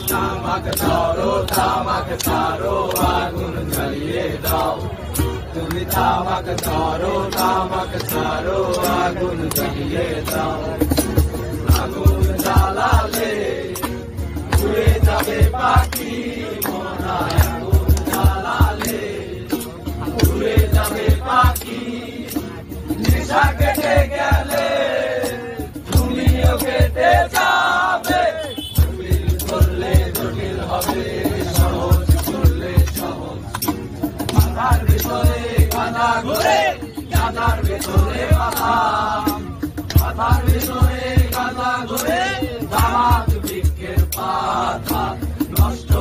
তামাক ছাড়ো আগুন জ্বালিয়ে দাও তুমি তামাক ছাড়ো আগুন জ্বালিয়ে দাও আগুন জ্বালালে উড়ে যাবে পাখি মনা আগুন জ্বালালে উড়ে যাবে পাখি নেশা কেটে গেলে তুমিও কেটে যাবে জটিল করলে জটিল হবে সহজ করলে সহজ মাথার ভিতরে গাঁদা ঘুরে গাঁদার ভিতরে মাথার ভিতরে গাঁদা ঘুরে দামাত বৃক্ষের পাতা নষ্ট